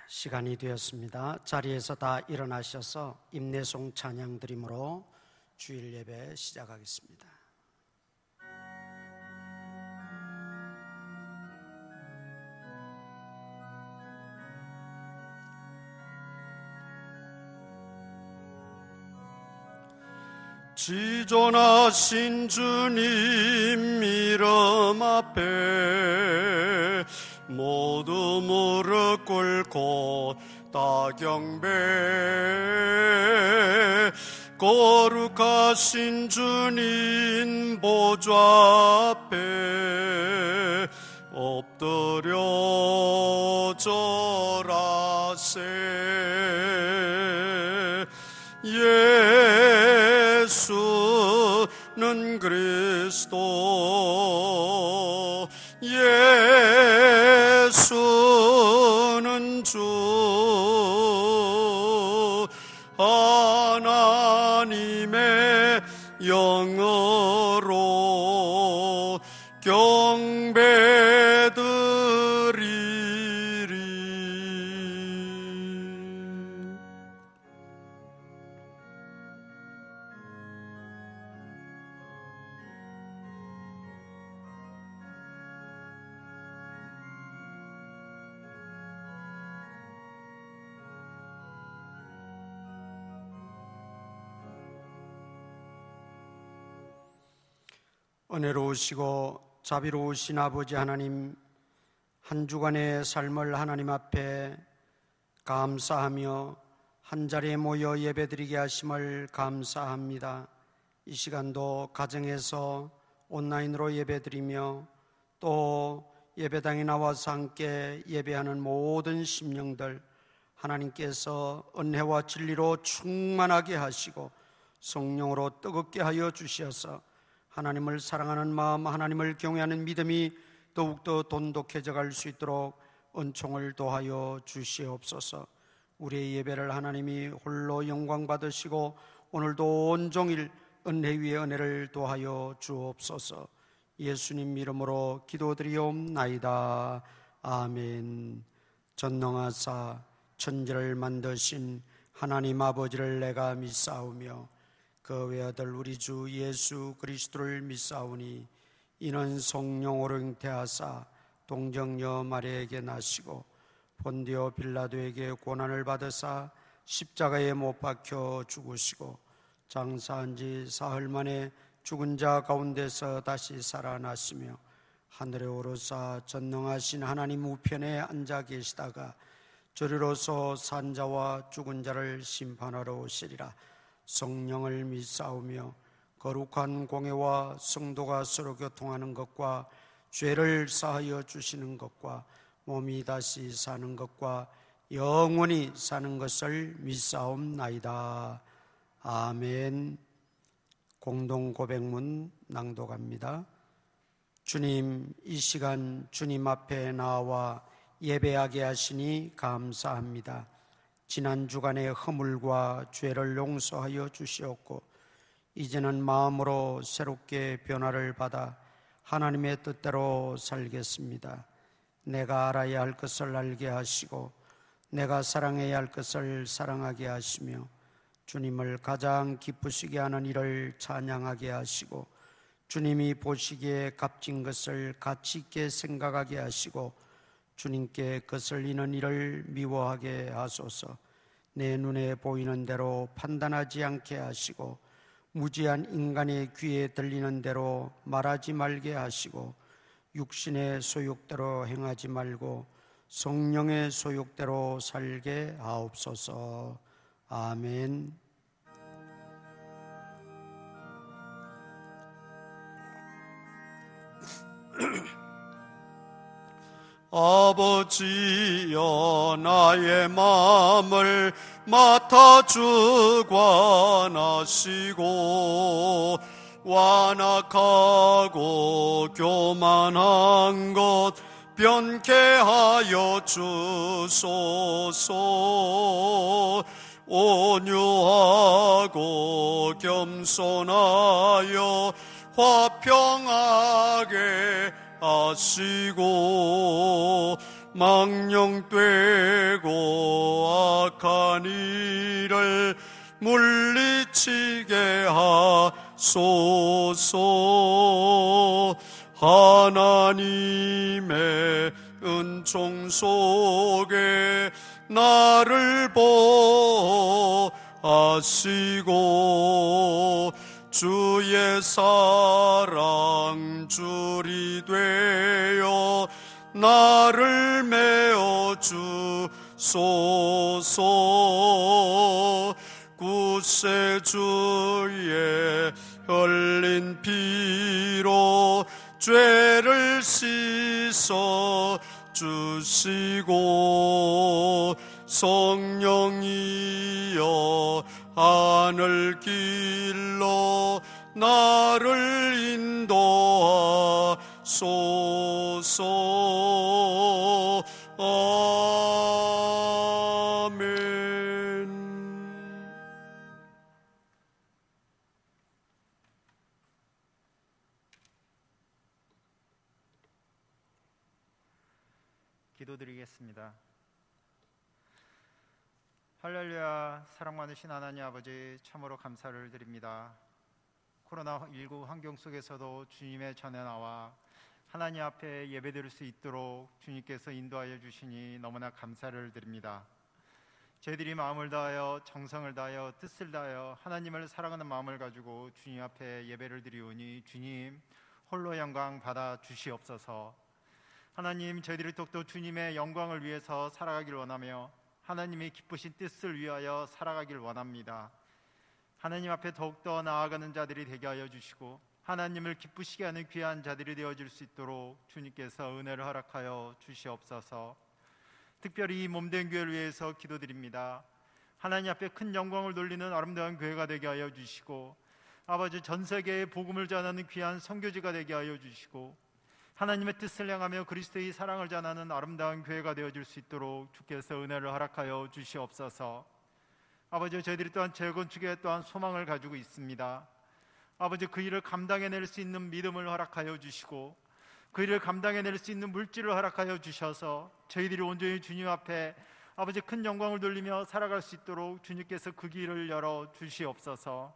시간이 되었습니다. 자리에서 다 일어나셔서 임내송 찬양 드림으로 주일 예배 시작하겠습니다. 지존하신 주님 이름 앞에 모두 무릎 꿇고 다 경배, 거룩하신 주님 보좌 앞에 엎드려 절하세. 예수는 그리스도, 예수는 주, 하나님의 영으로 경배드리리. 은혜로우시고 자비로우신 아버지 하나님, 한 주간의 삶을 하나님 앞에 감사하며 한자리에 모여 예배드리게 하심을 감사합니다. 이 시간도 가정에서 온라인으로 예배드리며 또 예배당에 나와서 함께 예배하는 모든 심령들 하나님께서 은혜와 진리로 충만하게 하시고 성령으로 뜨겁게 하여 주시어서 하나님을 사랑하는 마음, 하나님을 경외하는 믿음이 더욱더 돈독해져 갈 수 있도록 은총을 도하여 주시옵소서. 우리의 예배를 하나님이 홀로 영광 받으시고 오늘도 온종일 은혜 위에 은혜를 도하여 주옵소서. 예수님 이름으로 기도드리옵나이다. 아멘. 전능하사 천지를 만드신 하나님 아버지를 내가 믿사오며 그 외아들 우리 주 예수 그리스도를 믿사오니 이는 성령으로 잉태하사 동정녀 마리아에게 나시고 본디오 빌라도에게 고난을 받으사 십자가에 못 박혀 죽으시고 장사한 지 사흘 만에 죽은 자 가운데서 다시 살아나시며 하늘에 오르사 전능하신 하나님 우편에 앉아 계시다가 저리로서 산 자와 죽은 자를 심판하러 오시리라. 성령을 믿사오며 거룩한 공회와 성도가 서로 교통하는 것과 죄를 사하여 주시는 것과 몸이 다시 사는 것과 영원히 사는 것을 믿사옵나이다. 아멘. 공동 고백문 낭독합니다. 주님, 이 시간 주님 앞에 나와 예배하게 하시니 감사합니다. 지난 주간의 허물과 죄를 용서하여 주시었고 이제는 마음으로 새롭게 변화를 받아 하나님의 뜻대로 살겠습니다. 내가 알아야 할 것을 알게 하시고 내가 사랑해야 할 것을 사랑하게 하시며 주님을 가장 기쁘시게 하는 일을 찬양하게 하시고 주님이 보시기에 값진 것을 가치 있게 생각하게 하시고 주님께 거슬리는 일을 미워하게 하소서. 내 눈에 보이는 대로 판단하지 않게 하시고 무지한 인간의 귀에 들리는 대로 말하지 말게 하시고 육신의 소욕대로 행하지 말고 성령의 소욕대로 살게 하옵소서. 아멘. 아버지여 나의 마음을 맡아 주관하시고 완악하고 교만한 것 변케 하여 주소서. 온유하고 겸손하여 화평하게 하시고 망령되고 악한 일을 물리치게 하소서. 하나님의 은총 속에 나를 보하시고 주의 사랑 줄이 되어 나를 메어 주소서. 구세주의 흘린 피로 죄를 씻어 주시고 성령이여 하늘 길로 나를 인도하소서. 아멘. 기도드리겠습니다. 할렐루야. 사랑 많으신 하나님 아버지, 참으로 감사를 드립니다. 코로나19 환경 속에서도 주님의 전에 나와 하나님 앞에 예배드릴 수 있도록 주님께서 인도하여 주시니 너무나 감사를 드립니다. 저희들이 마음을 다하여 정성을 다하여 뜻을 다하여 하나님을 사랑하는 마음을 가지고 주님 앞에 예배를 드리오니 주님 홀로 영광 받아 주시옵소서. 하나님, 저희들이 더욱더 주님의 영광을 위해서 살아가길 원하며 하나님의 기쁘신 뜻을 위하여 살아가길 원합니다. 하나님 앞에 더욱더 나아가는 자들이 되게 하여 주시고 하나님을 기쁘시게 하는 귀한 자들이 되어질 수 있도록 주님께서 은혜를 허락하여 주시옵소서. 특별히 이 몸된 교회를 위해서 기도드립니다. 하나님 앞에 큰 영광을 돌리는 아름다운 교회가 되게 하여 주시고 아버지, 전 세계에 복음을 전하는 귀한 선교지가 되게 하여 주시고 하나님의 뜻을 향하며 그리스도의 사랑을 전하는 아름다운 교회가 되어질 수 있도록 주께서 은혜를 허락하여 주시옵소서. 아버지, 저희들이 또한 재건축에 또한 소망을 가지고 있습니다. 아버지, 그 일을 감당해낼 수 있는 믿음을 허락하여 주시고 그 일을 감당해낼 수 있는 물질을 허락하여 주셔서 저희들이 온전히 주님 앞에 아버지 큰 영광을 돌리며 살아갈 수 있도록 주님께서 그 길을 열어 주시옵소서.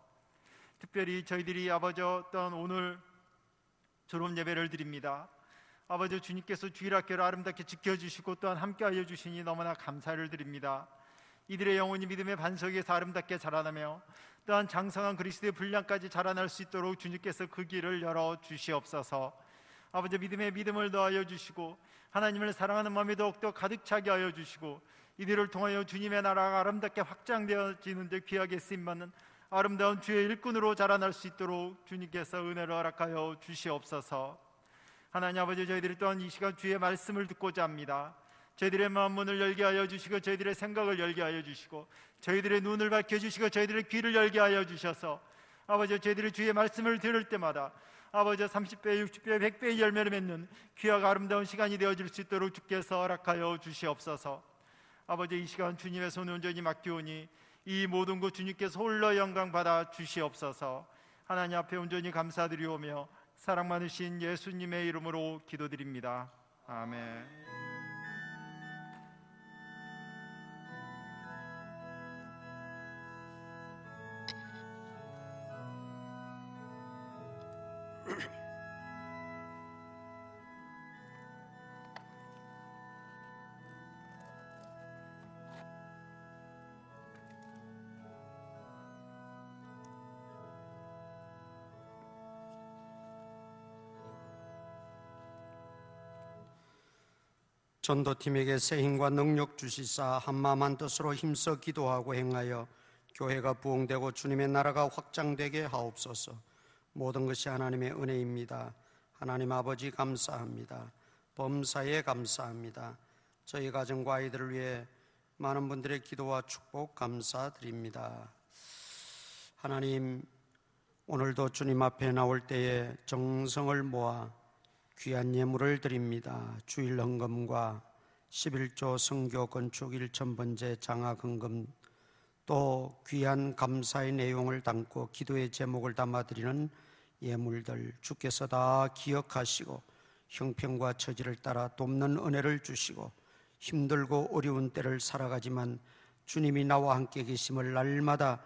특별히 저희들이 아버지 어떤 오늘 졸업 예배를 드립니다. 아버지, 주님께서 주일학교를 아름답게 지켜주시고 또한 함께하여 주시니 너무나 감사를 드립니다. 이들의 영혼이 믿음의 반석에서 아름답게 자라나며 또한 장성한 그리스도의 분량까지 자라날 수 있도록 주님께서 그 길을 열어 주시옵소서. 아버지, 믿음을 더하여 주시고 하나님을 사랑하는 마음이 더욱더 가득 차게 하여 주시고 이들을 통하여 주님의 나라가 아름답게 확장되어지는 데 귀하게 쓰임받는 아름다운 주의 일꾼으로 자라날 수 있도록 주님께서 은혜를 허락하여 주시옵소서. 하나님 아버지, 저희들이 또한 이 시간 주의 말씀을 듣고자 합니다. 저희들의 마음 문을 열게 하여 주시고 저희들의 생각을 열게 하여 주시고 저희들의 눈을 밝혀주시고 저희들의 귀를 열게 하여 주셔서 아버지, 저희들이 주의 말씀을 들을 때마다 아버지 30배, 60배, 100배의 열매를 맺는 귀하고 아름다운 시간이 되어질 수 있도록 주께서 허락하여 주시옵소서. 아버지, 이 시간 주님의 손에 온전히 맡기오니 이 모든 것 주님께서 홀로 영광 받아 주시옵소서. 하나님 앞에 온전히 감사드리오며 사랑 많으신 예수님의 이름으로 기도드립니다. 아멘. 전도팀에게 새 힘과 능력 주시사 한마음 한뜻으로 힘써 기도하고 행하여 교회가 부흥되고 주님의 나라가 확장되게 하옵소서. 모든 것이 하나님의 은혜입니다. 하나님 아버지 감사합니다. 범사에 감사합니다. 저희 가정과 아이들을 위해 많은 분들의 기도와 축복 감사드립니다. 하나님, 오늘도 주님 앞에 나올 때에 정성을 모아 귀한 예물을 드립니다. 주일 헌금과 11조 성교 건축 1,000번째 장학 헌금, 또 귀한 감사의 내용을 담고 기도의 제목을 담아드리는 예물들 주께서 다 기억하시고 형편과 처지를 따라 돕는 은혜를 주시고 힘들고 어려운 때를 살아가지만 주님이 나와 함께 계심을 날마다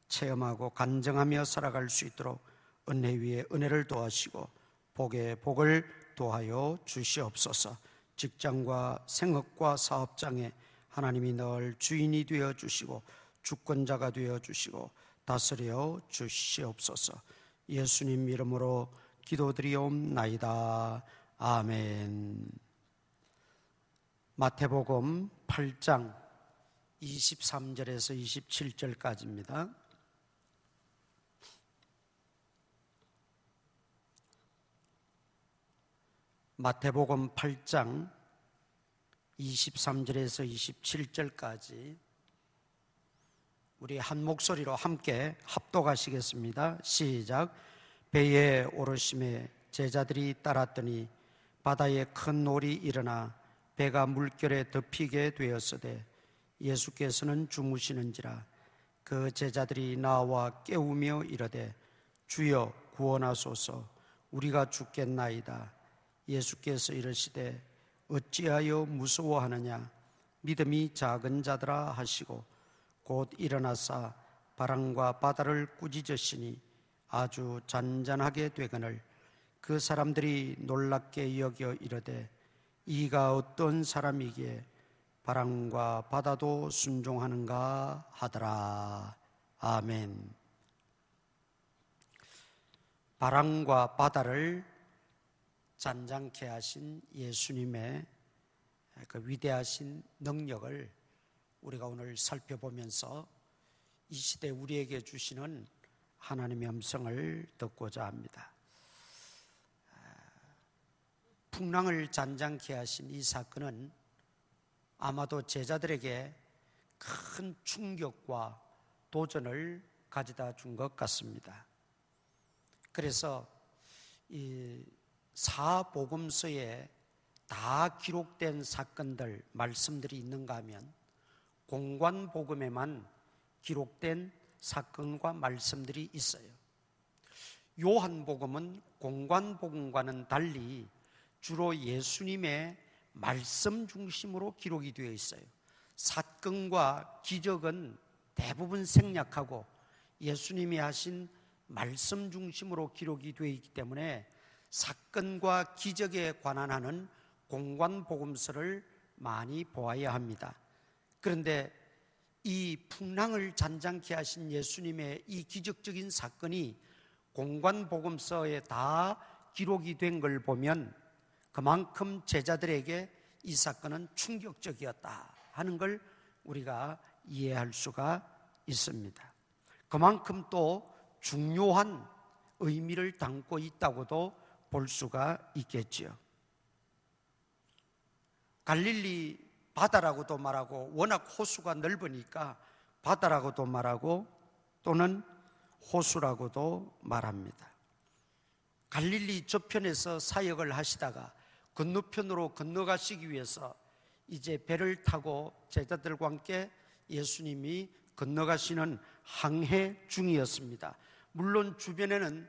체험하고 간증하며 살아갈 수 있도록 은혜 위에 은혜를 더하시고 복에 복을 더하여 주시옵소서. 직장과 생업과 사업장에 하나님이 늘 주인이 되어 주시고 주권자가 되어 주시고 다스려 주시옵소서. 예수님 이름으로 기도드리옵나이다. 아멘. 마태복음 8장 23절에서 27절까지입니다. 마태복음 8장 23절에서 27절까지 우리 한 목소리로 함께 합독하시겠습니다. 시작. 배에 오르심에 제자들이 따랐더니 바다에 큰 놀이 일어나 배가 물결에 덮이게 되었으되 예수께서는 주무시는지라. 그 제자들이 나와 깨우며 이르되 주여 구원하소서, 우리가 죽겠나이다. 예수께서 이르시되 어찌하여 무서워하느냐, 믿음이 작은 자들아 하시고 곧 일어나사 바람과 바다를 꾸짖으시니 아주 잔잔하게 되거늘 그 사람들이 놀랍게 여겨 이르되 이가 어떤 사람이기에 바람과 바다도 순종하는가 하더라. 아멘. 바람과 바다를 잔잔케 하신 예수님의 그 위대하신 능력을 우리가 오늘 살펴보면서 이 시대 우리에게 주시는 하나님의 음성을 듣고자 합니다. 풍랑을 잔잔케 하신 이 사건은 아마도 제자들에게 큰 충격과 도전을 가져다 준 것 같습니다. 그래서 이 사복음서에 다 기록된 사건들, 말씀들이 있는가 하면 공관복음에만 기록된 사건과 말씀들이 있어요. 요한복음은 공관복음과는 달리 주로 예수님의 말씀 중심으로 기록이 되어 있어요. 사건과 기적은 대부분 생략하고 예수님이 하신 말씀 중심으로 기록이 되어 있기 때문에 사건과 기적에 관한하는 공관복음서를 많이 보아야 합니다. 그런데 이 풍랑을 잔잔케 하신 예수님의 이 기적적인 사건이 공관복음서에 다 기록이 된 걸 보면 그만큼 제자들에게 이 사건은 충격적이었다 하는 걸 우리가 이해할 수가 있습니다. 그만큼 또 중요한 의미를 담고 있다고도 볼 수가 있겠지요. 갈릴리 바다라고도 말하고 워낙 호수가 넓으니까 바다라고도 말하고 또는 호수라고도 말합니다. 갈릴리 저편에서 사역을 하시다가 건너편으로 건너가시기 위해서 이제 배를 타고 제자들과 함께 예수님이 건너가시는 항해 중이었습니다. 물론 주변에는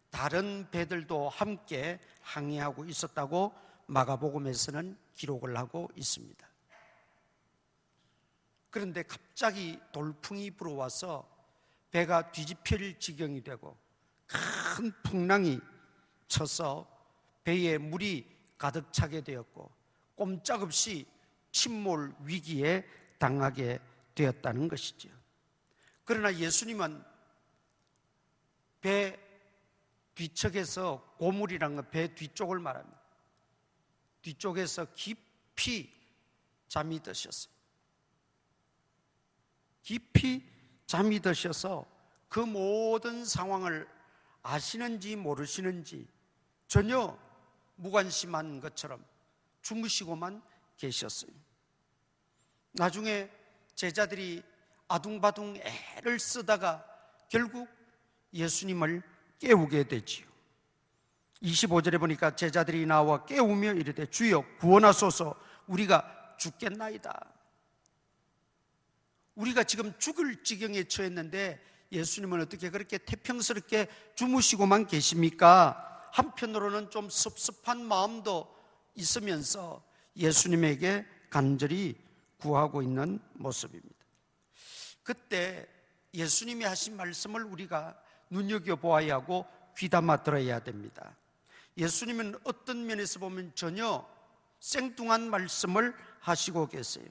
다른 배들도 함께 항해하고 있었다고 마가복음에서는 기록을 하고 있습니다. 그런데 갑자기 돌풍이 불어와서 배가 뒤집힐 지경이 되고 큰 풍랑이 쳐서 배에 물이 가득 차게 되었고 꼼짝없이 침몰 위기에 당하게 되었다는 것이죠. 그러나 예수님은 배 뒤척에서, 고물이라는 건 배 뒤쪽을 말합니다. 뒤쪽에서 깊이 잠이 드셨어요. 깊이 잠이 드셔서 그 모든 상황을 아시는지 모르시는지 전혀 무관심한 것처럼 주무시고만 계셨어요. 나중에 제자들이 아둥바둥 애를 쓰다가 결국 예수님을 깨우게 되지요. 25절에 보니까 제자들이 나와 깨우며 이르되 주여 구원하소서, 우리가 죽겠나이다. 우리가 지금 죽을 지경에 처했는데 예수님은 어떻게 그렇게 태평스럽게 주무시고만 계십니까? 한편으로는 좀 섭섭한 마음도 있으면서 예수님에게 간절히 구하고 있는 모습입니다. 그때 예수님이 하신 말씀을 우리가 눈여겨보아야 하고 귀담아 들어야 됩니다. 예수님은 어떤 면에서 보면 전혀 생뚱한 말씀을 하시고 계세요.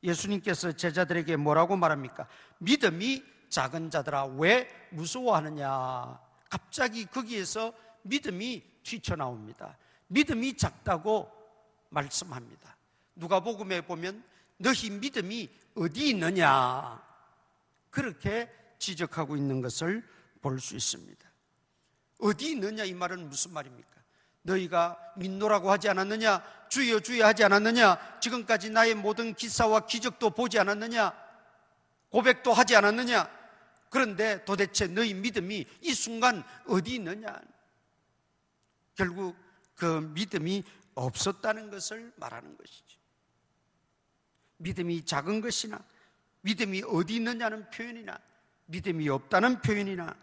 예수님께서 제자들에게 뭐라고 말합니까? 믿음이 작은 자들아 왜 무서워하느냐. 갑자기 거기에서 믿음이 튀쳐나옵니다. 믿음이 작다고 말씀합니다. 누가복음에 보면 너희 믿음이 어디 있느냐 그렇게 지적하고 있는 것을 볼 수 있습니다. 어디 있느냐 이 말은 무슨 말입니까? 너희가 믿노라고 하지 않았느냐? 주여 주여 하지 않았느냐? 지금까지 나의 모든 기사와 기적도 보지 않았느냐? 고백도 하지 않았느냐? 그런데 도대체 너희 믿음이 이 순간 어디 있느냐? 결국 그 믿음이 없었다는 것을 말하는 것이죠. 믿음이 작은 것이나 믿음이 어디 있느냐는 표현이나 믿음이 없다는 표현이나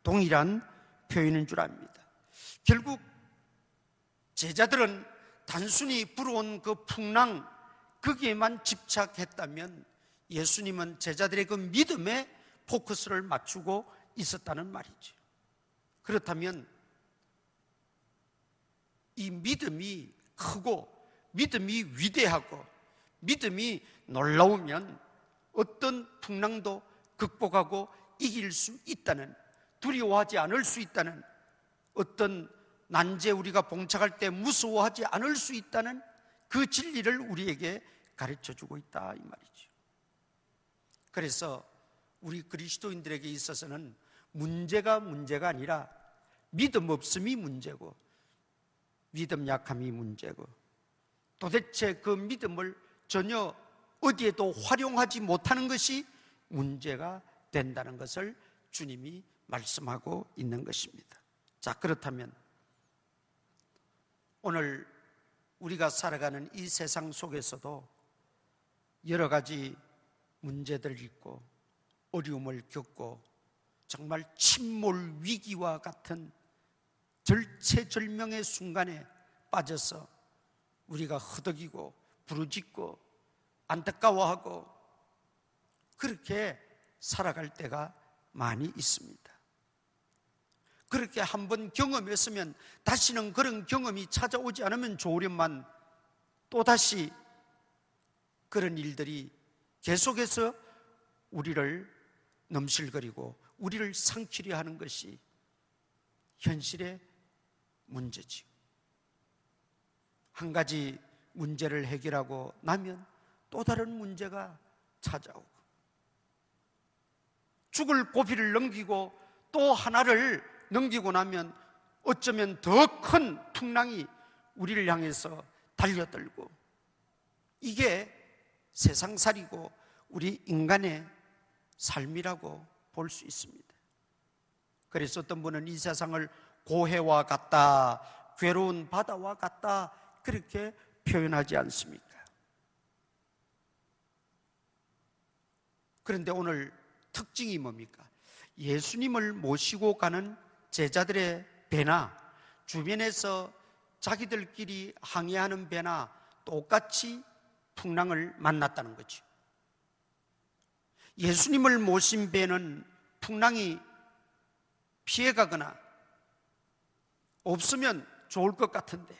동일한 표현인 줄 압니다. 결국 제자들은 단순히 불어온 그 풍랑 거기에만 집착했다면 예수님은 제자들의 그 믿음에 포커스를 맞추고 있었다는 말이죠. 그렇다면 이 믿음이 크고 믿음이 위대하고 믿음이 놀라우면 어떤 풍랑도 극복하고 이길 수 있다는, 두려워하지 않을 수 있다는, 어떤 난제 우리가 봉착할 때 무서워하지 않을 수 있다는 그 진리를 우리에게 가르쳐주고 있다 이 말이죠. 그래서 우리 그리스도인들에게 있어서는 문제가 아니라 믿음 없음이 문제고 믿음 약함이 문제고 도대체 그 믿음을 전혀 어디에도 활용하지 못하는 것이 문제가 된다는 것을 주님이 말씀하고 있는 것입니다. 자, 그렇다면 오늘 우리가 살아가는 이 세상 속에서도 여러 가지 문제들 있고 어려움을 겪고 정말 침몰 위기와 같은 절체절명의 순간에 빠져서 우리가 허덕이고 부르짖고 안타까워하고 그렇게 살아갈 때가 많이 있습니다. 그렇게 한번 경험했으면 다시는 그런 경험이 찾아오지 않으면 좋으련만 또다시 그런 일들이 계속해서 우리를 넘실거리고 우리를 상키려 하는 것이 현실의 문제지요. 한 가지 문제를 해결하고 나면 또 다른 문제가 찾아오고 죽을 고비를 넘기고 또 하나를 넘기고 나면 어쩌면 더 큰 풍랑이 우리를 향해서 달려들고 이게 세상살이고 우리 인간의 삶이라고 볼 수 있습니다. 그래서 어떤 분은 이 세상을 고해와 같다, 괴로운 바다와 같다 그렇게 표현하지 않습니까? 그런데 오늘 특징이 뭡니까? 예수님을 모시고 가는 제자들의 배나 주변에서 자기들끼리 항해하는 배나 똑같이 풍랑을 만났다는 거죠. 예수님을 모신 배는 풍랑이 피해가거나 없으면 좋을 것 같은데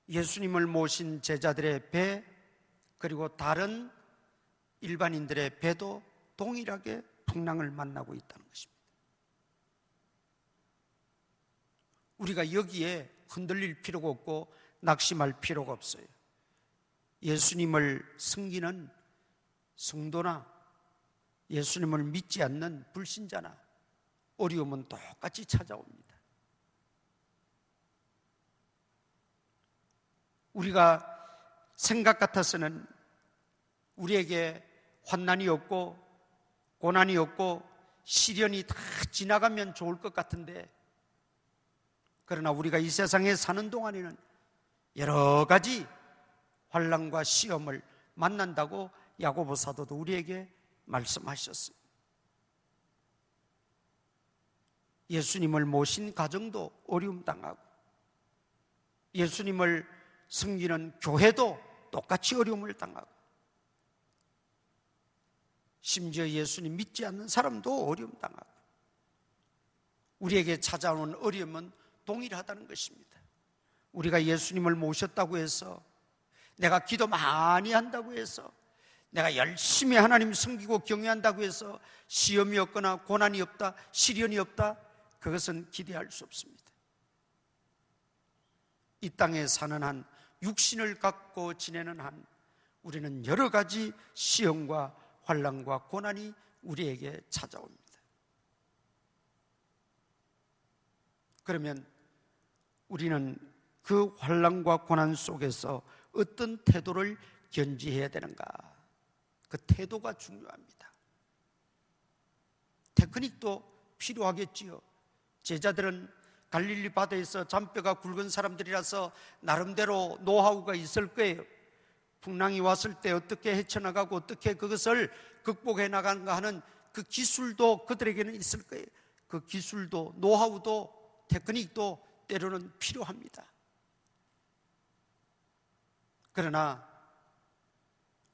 예수님을 모신 제자들의 배 그리고 다른 일반인들의 배도 동일하게 풍랑을 만나고 있다는 것입니다. 우리가 여기에 흔들릴 필요가 없고 낙심할 필요가 없어요. 예수님을 섬기는 성도나 예수님을 믿지 않는 불신자나 어려움은 똑같이 찾아옵니다. 우리가 생각 같아서는 우리에게 환난이 없고 고난이 없고 시련이 다 지나가면 좋을 것 같은데 그러나 우리가 이 세상에 사는 동안에는 여러 가지 환난과 시험을 만난다고 야고보 사도도 우리에게 말씀하셨어요. 예수님을 모신 가정도 어려움 당하고 예수님을 섬기는 교회도 똑같이 어려움을 당하고, 심지어 예수님 믿지 않는 사람도 어려움 당하고, 우리에게 찾아오는 어려움은 동일하다는 것입니다. 우리가 예수님을 모셨다고 해서, 내가 기도 많이 한다고 해서, 내가 열심히 하나님 섬기고 경외한다고 해서 시험이 없거나 고난이 없다, 시련이 없다, 그것은 기대할 수 없습니다. 이 땅에 사는 한, 육신을 갖고 지내는 한, 우리는 여러 가지 시험과 환난과 고난이 우리에게 찾아옵니다. 그러면 우리는 그 환난과 고난 속에서 어떤 태도를 견지해야 되는가? 그 태도가 중요합니다. 테크닉도 필요하겠지요. 제자들은 갈릴리 바다에서 잔뼈가 굵은 사람들이라서 나름대로 노하우가 있을 거예요. 풍랑이 왔을 때 어떻게 헤쳐나가고 어떻게 그것을 극복해 나가는가 하는 그 기술도 그들에게는 있을 거예요. 그 기술도, 노하우도, 테크닉도 때로는 필요합니다. 그러나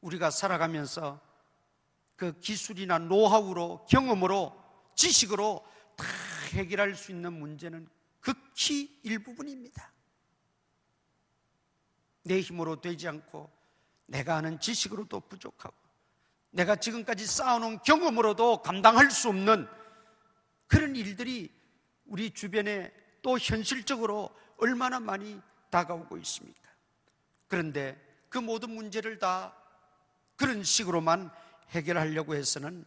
우리가 살아가면서 그 기술이나 노하우로, 경험으로, 지식으로 다 해결할 수 있는 문제는 극히 일부분입니다. 내 힘으로 되지 않고, 내가 아는 지식으로도 부족하고, 내가 지금까지 쌓아놓은 경험으로도 감당할 수 없는 그런 일들이 우리 주변에 또 현실적으로 얼마나 많이 다가오고 있습니까? 그런데 그 모든 문제를 다 그런 식으로만 해결하려고 해서는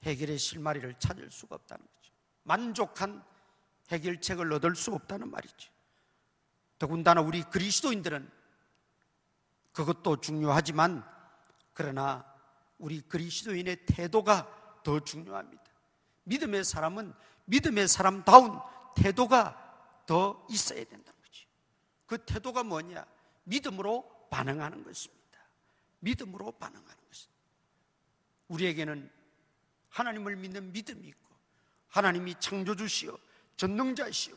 해결의 실마리를 찾을 수가 없다는 거죠. 만족한 해결책을 얻을 수 없다는 말이죠. 더군다나 우리 그리스도인들은 그것도 중요하지만, 그러나 우리 그리스도인의 태도가 더 중요합니다. 믿음의 사람은 믿음의 사람다운 태도가 더 있어야 된다는 거죠. 그 태도가 뭐냐? 믿음으로 반응하는 것입니다. 믿음으로 반응하는 것입니다. 우리에게는 하나님을 믿는 믿음이 있고, 하나님이 창조주시오, 전능자이시오,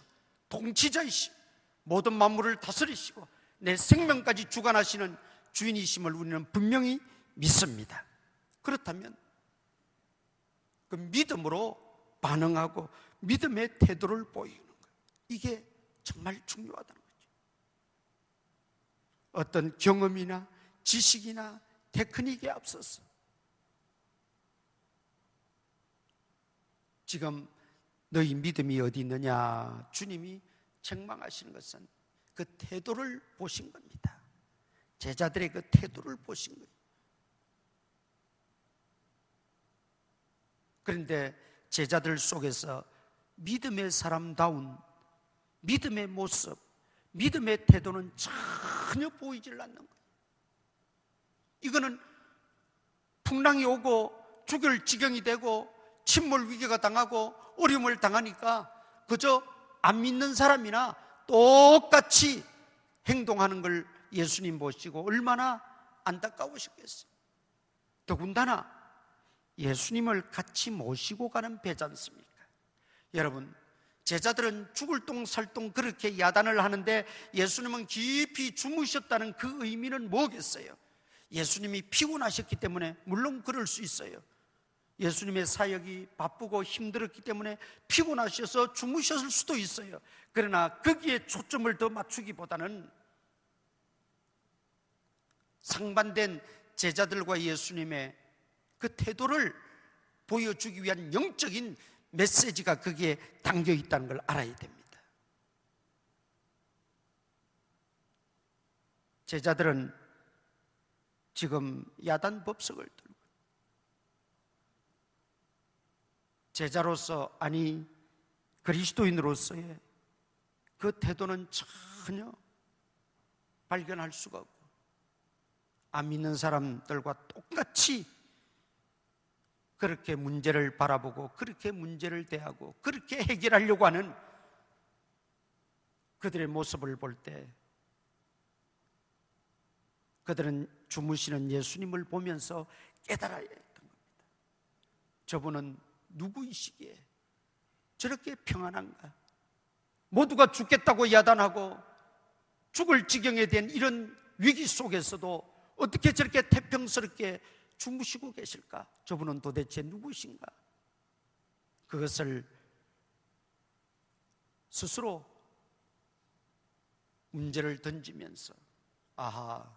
통치자이시오, 모든 만물을 다스리시고 내 생명까지 주관하시는 주인이심을 우리는 분명히 믿습니다. 그렇다면 그 믿음으로 반응하고 믿음의 태도를 보이는 거예요. 이게 정말 중요하다는 거죠. 어떤 경험이나 지식이나 테크닉에 앞서서 지금 너희 믿음이 어디 있느냐, 주님이 책망하시는 것은 그 태도를 보신 겁니다. 제자들의 그 태도를 보신 거예요. 그런데 제자들 속에서 믿음의 사람다운 믿음의 모습, 믿음의 태도는 전혀 보이질 않는 거예요. 이거는 풍랑이 오고 죽을 지경이 되고 침몰 위기가 당하고 어려움을 당하니까 그저 안 믿는 사람이나 똑같이 행동하는 걸 예수님 보시고 얼마나 안타까우셨겠어요. 더군다나 예수님을 같이 모시고 가는 배지 않습니까? 여러분, 제자들은 죽을 똥 살 똥 그렇게 야단을 하는데 예수님은 깊이 주무셨다는 그 의미는 뭐겠어요? 예수님이 피곤하셨기 때문에, 물론 그럴 수 있어요. 예수님의 사역이 바쁘고 힘들었기 때문에 피곤하셔서 주무셨을 수도 있어요. 그러나 거기에 초점을 더 맞추기보다는 상반된 제자들과 예수님의 그 태도를 보여주기 위한 영적인 메시지가 거기에 담겨 있다는 걸 알아야 됩니다. 제자들은 지금 야단 법석을 들고 제자로서, 아니 그리스도인으로서의 그 태도는 전혀 발견할 수가 없고, 안 믿는 사람들과 똑같이 그렇게 문제를 바라보고 그렇게 문제를 대하고 그렇게 해결하려고 하는 그들의 모습을 볼 때 그들은 주무시는 예수님을 보면서 깨달아야 했던 겁니다. 저분은 누구이시기에 저렇게 평안한가? 모두가 죽겠다고 야단하고 죽을 지경에 된 이런 위기 속에서도 어떻게 저렇게 태평스럽게 주무시고 계실까? 저분은 도대체 누구신가? 그것을 스스로 문제를 던지면서 아하,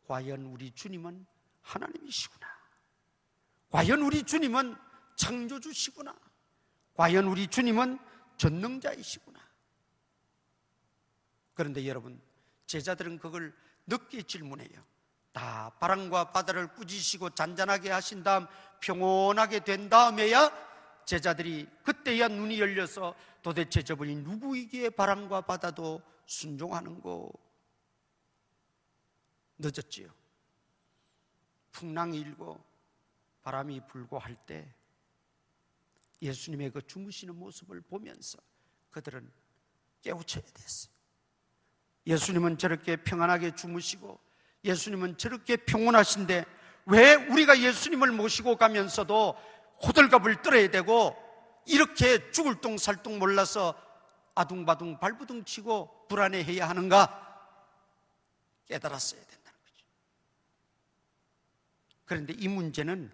과연 우리 주님은 하나님이시구나. 과연 우리 주님은 창조주시구나. 과연 우리 주님은 전능자이시구나. 그런데 여러분, 제자들은 그걸 늦게 질문해요. 다 바람과 바다를 꾸짖으시고 잔잔하게 하신 다음 평온하게 된 다음에야 제자들이 그때야 눈이 열려서 도대체 저분이 누구이기에 바람과 바다도 순종하는고. 늦었지요. 풍랑이 일고 바람이 불고 할 때 예수님의 그 주무시는 모습을 보면서 그들은 깨우쳐야 됐어요. 예수님은 저렇게 평안하게 주무시고 예수님은 저렇게 평온하신데 왜 우리가 예수님을 모시고 가면서도 호들갑을 떨어야 되고 이렇게 죽을 똥 살 똥 몰라서 아둥바둥 발부둥 치고 불안해해야 하는가? 깨달았어야 된다는 거죠. 그런데 이 문제는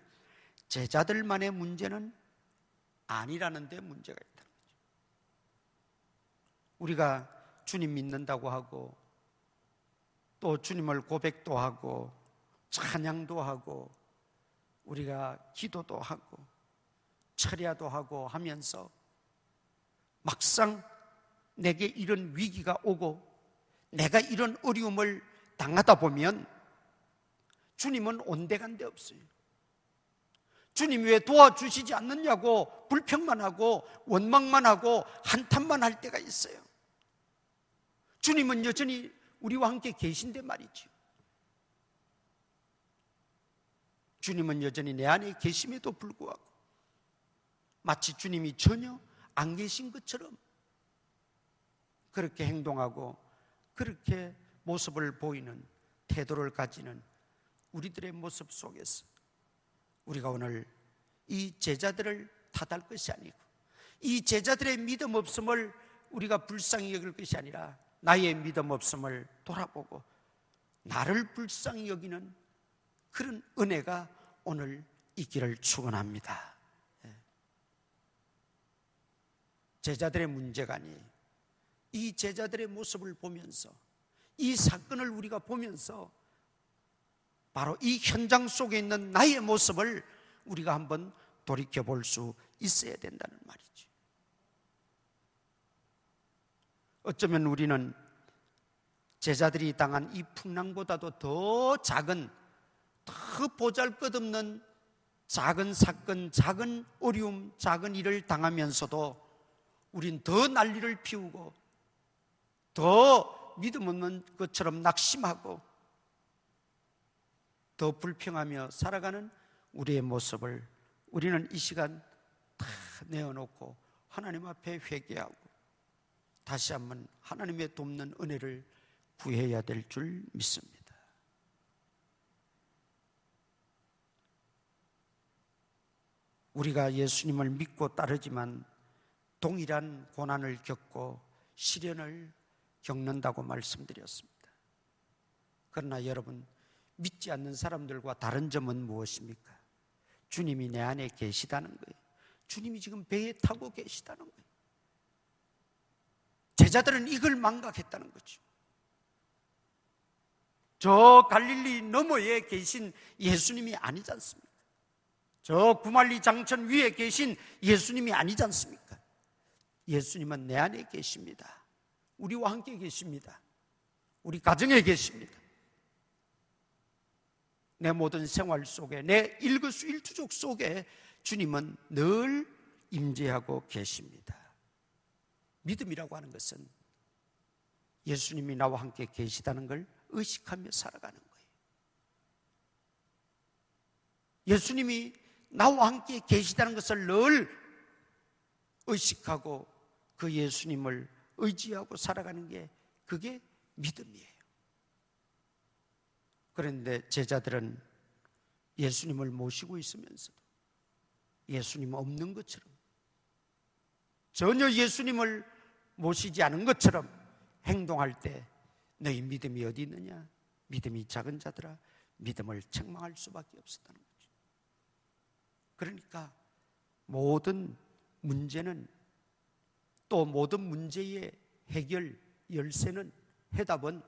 제자들만의 문제는 아니라는 데 문제가 있다는 거죠. 우리가 주님 믿는다고 하고 또 주님을 고백도 하고 찬양도 하고 우리가 기도도 하고 철야도 하고 하면서 막상 내게 이런 위기가 오고 내가 이런 어려움을 당하다 보면 주님은 온데간데 없어요. 주님 왜 도와주시지 않느냐고 불평만 하고 원망만 하고 한탄만 할 때가 있어요. 주님은 여전히 우리와 함께 계신데 말이죠. 주님은 여전히 내 안에 계심에도 불구하고 마치 주님이 전혀 안 계신 것처럼 그렇게 행동하고 그렇게 모습을 보이는 태도를 가지는 우리들의 모습 속에서 우리가 오늘 이 제자들을 탓할 것이 아니고 이 제자들의 믿음 없음을 우리가 불쌍히 여길 것이 아니라 나의 믿음 없음을 돌아보고 나를 불쌍히 여기는 그런 은혜가 오늘 있기를 축원합니다. 제자들의 문제가 아니에요. 이 제자들의 모습을 보면서 이 사건을 우리가 보면서 바로 이 현장 속에 있는 나의 모습을 우리가 한번 돌이켜볼 수 있어야 된다는 말이죠. 어쩌면 우리는 제자들이 당한 이 풍랑보다도 더 작은, 더 보잘것없는 작은 사건, 작은 어려움, 작은 일을 당하면서도 우린 더 난리를 피우고 더 믿음 없는 것처럼 낙심하고 더 불평하며 살아가는 우리의 모습을 우리는 이 시간 다 내어놓고 하나님 앞에 회개하고 다시 한번 하나님의 돕는 은혜를 구해야 될 줄 믿습니다. 우리가 예수님을 믿고 따르지만 동일한 고난을 겪고 시련을 겪는다고 말씀드렸습니다. 그러나 여러분, 믿지 않는 사람들과 다른 점은 무엇입니까? 주님이 내 안에 계시다는 거예요. 주님이 지금 배에 타고 계시다는 거예요. 제자들은 이걸 망각했다는 거죠. 저 갈릴리 너머에 계신 예수님이 아니지 않습니까? 저 구말리 장천 위에 계신 예수님이 아니지 않습니까? 예수님은 내 안에 계십니다. 우리와 함께 계십니다. 우리 가정에 계십니다. 내 모든 생활 속에, 내 일거수일투족 속에 주님은 늘 임재하고 계십니다. 믿음이라고 하는 것은 예수님이 나와 함께 계시다는 걸 의식하며 살아가는 거예요. 예수님이 나와 함께 계시다는 것을 늘 의식하고 그 예수님을 의지하고 살아가는 게 그게 믿음이에요. 그런데 제자들은 예수님을 모시고 있으면서도 예수님 없는 것처럼 전혀 예수님을 모시지 않은 것처럼 행동할 때 너희 믿음이 어디 있느냐? 믿음이 작은 자들아 믿음을 책망할 수밖에 없었다는 거죠. 그러니까 모든 문제는, 또 모든 문제의 해결 열쇠는, 해답은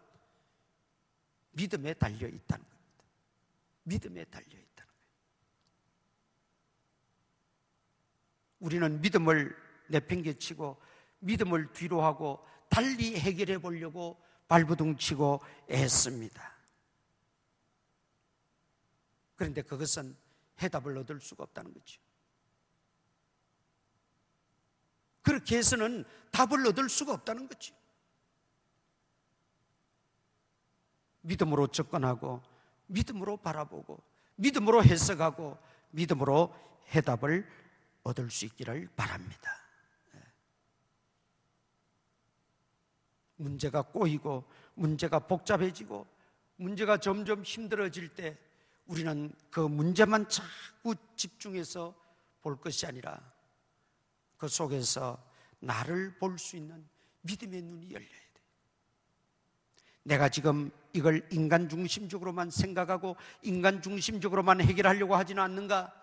믿음에 달려 있다는 겁니다. 믿음에 달려 있다는 거예요. 우리는 믿음을 내팽개치고 믿음을 뒤로 하고 달리 해결해 보려고 발버둥치고 애씁니다. 그런데 그것은 해답을 얻을 수가 없다는 거죠. 그렇게 해서는 답을 얻을 수가 없다는 거죠. 믿음으로 접근하고 믿음으로 바라보고 믿음으로 해석하고 믿음으로 해답을 얻을 수 있기를 바랍니다. 문제가 꼬이고 문제가 복잡해지고 문제가 점점 힘들어질 때 우리는 그 문제만 자꾸 집중해서 볼 것이 아니라 그 속에서 나를 볼 수 있는 믿음의 눈이 열려야 돼. 내가 지금 이걸 인간 중심적으로만 생각하고 인간 중심적으로만 해결하려고 하지는 않는가?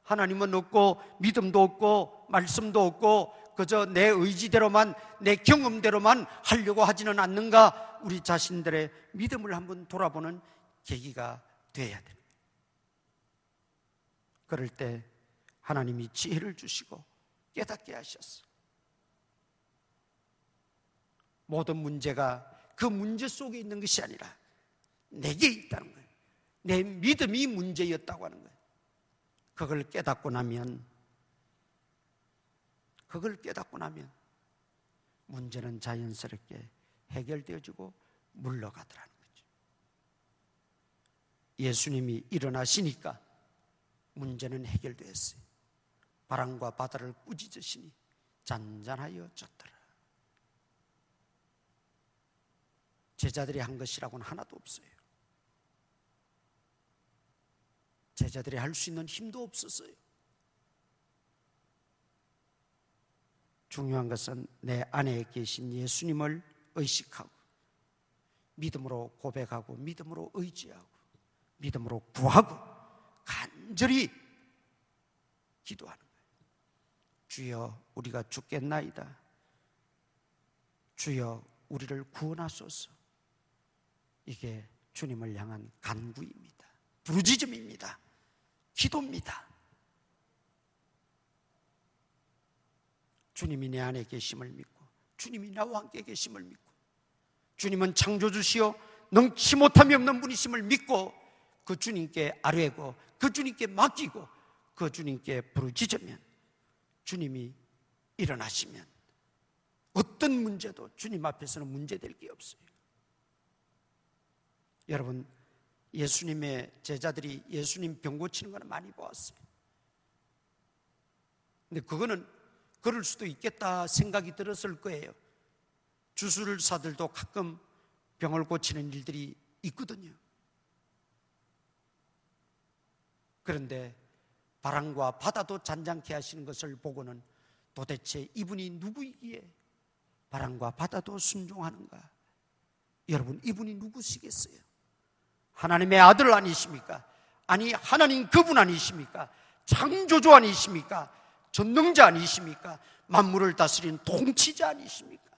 하나님은 없고 믿음도 없고 말씀도 없고 그저 내 의지대로만, 내 경험대로만 하려고 하지는 않는가? 우리 자신들의 믿음을 한번 돌아보는 계기가 돼야 됩니다. 그럴 때 하나님이 지혜를 주시고 깨닫게 하셨어. 모든 문제가 그 문제 속에 있는 것이 아니라 내게 있다는 거예요. 내 믿음이 문제였다고 하는 거예요. 그걸 깨닫고 나면 문제는 자연스럽게 해결되어지고 물러가더라는 거죠. 예수님이 일어나시니까 문제는 해결되었어요. 바람과 바다를 꾸짖으시니 잔잔하여 졌더라. 제자들이 한 것이라고는 하나도 없어요. 제자들이 할 수 있는 힘도 없었어요. 중요한 것은 내 안에 계신 예수님을 의식하고 믿음으로 고백하고 믿음으로 의지하고 믿음으로 구하고 간절히 기도하는 거예요. 주여 우리가 죽겠나이다. 주여 우리를 구원하소서. 이게 주님을 향한 간구입니다. 부르짖음입니다. 기도입니다. 주님이 내 안에 계심을 믿고 주님이 나와 함께 계심을 믿고 주님은 창조주시요 능치 못함이 없는 분이심을 믿고 그 주님께 아뢰고 그 주님께 맡기고 그 주님께 부르짖으면 주님이 일어나시면 어떤 문제도 주님 앞에서는 문제될 게 없어요. 여러분, 예수님의 제자들이 예수님 병 고치는 거는 많이 보았어요. 근데 그거는 그럴 수도 있겠다 생각이 들었을 거예요. 주술사들도 가끔 병을 고치는 일들이 있거든요. 그런데 바람과 바다도 잔잔케 하시는 것을 보고는 도대체 이분이 누구이기에 바람과 바다도 순종하는가? 여러분, 이분이 누구시겠어요? 하나님의 아들 아니십니까? 아니, 하나님 그분 아니십니까? 창조주 아니십니까? 전능자 아니십니까? 만물을 다스리는 통치자 아니십니까?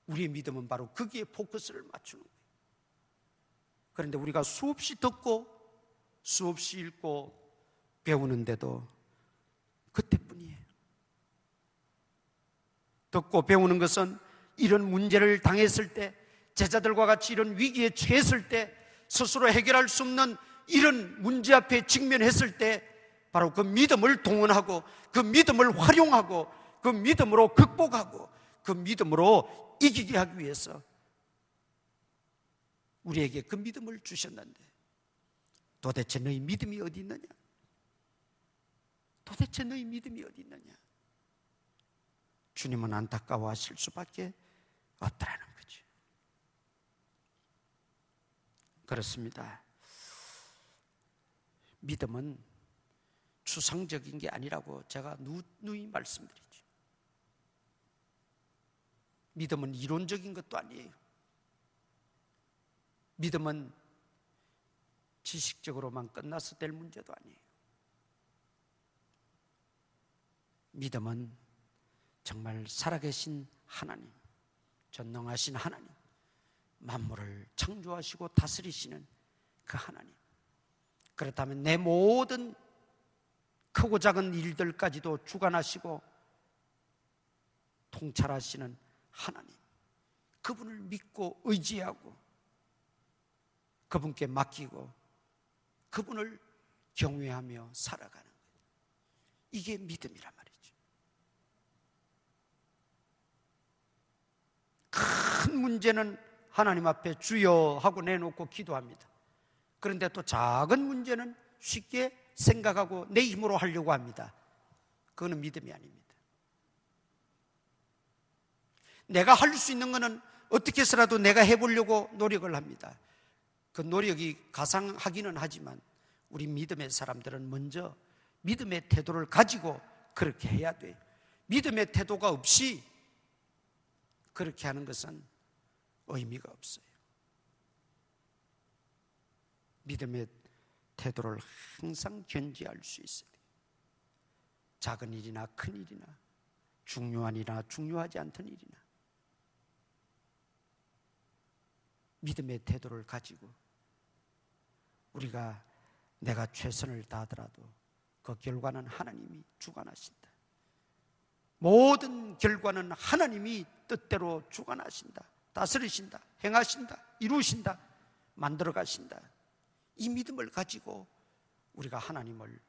우리의 믿음은 바로 거기에 포커스를 맞추는 거예요. 그런데 우리가 수없이 듣고 수없이 읽고 배우는데도 그때뿐이에요. 듣고 배우는 것은 이런 문제를 당했을 때, 제자들과 같이 이런 위기에 처했을 때, 스스로 해결할 수 없는 이런 문제 앞에 직면했을 때 바로 그 믿음을 동원하고 그 믿음을 활용하고 그 믿음으로 극복하고 그 믿음으로 이기게 하기 위해서 우리에게 그 믿음을 주셨는데 도대체 너희 믿음이 어디 있느냐? 도대체 너희 믿음이 어디 있느냐? 주님은 안타까워하실 수밖에 없다라는 거죠. 그렇습니다. 믿음은 추상적인 게 아니라고 제가 누누이 말씀드리죠. 믿음은 이론적인 것도 아니에요. 믿음은 지식적으로만 끝나서 될 문제도 아니에요. 믿음은 정말 살아계신 하나님, 전능하신 하나님, 만물을 창조하시고 다스리시는 그 하나님, 그렇다면 내 모든 크고 작은 일들까지도 주관하시고 통찰하시는 하나님, 그분을 믿고 의지하고 그분께 맡기고 그분을 경외하며 살아가는 거예요. 이게 믿음이란 말이죠. 큰 문제는 하나님 앞에 주여 하고 내놓고 기도합니다. 그런데 또 작은 문제는 쉽게 생각하고 내 힘으로 하려고 합니다. 그거는 믿음이 아닙니다. 내가 할 수 있는 것은 어떻게 해서라도 내가 해보려고 노력을 합니다. 그 노력이 가상하기는 하지만 우리 믿음의 사람들은 먼저 믿음의 태도를 가지고 그렇게 해야 돼요. 믿음의 태도가 없이 그렇게 하는 것은 의미가 없어요. 믿음의 태도를 항상 견지할 수 있어야 돼요. 작은 일이나 큰 일이나 중요한 일이나 중요하지 않던 일이나 믿음의 태도를 가지고 우리가 내가 최선을 다하더라도 그 결과는 하나님이 주관하신다. 모든 결과는 하나님이 뜻대로 주관하신다. 다스리신다. 행하신다. 이루신다. 만들어 가신다. 이 믿음을 가지고 우리가 하나님을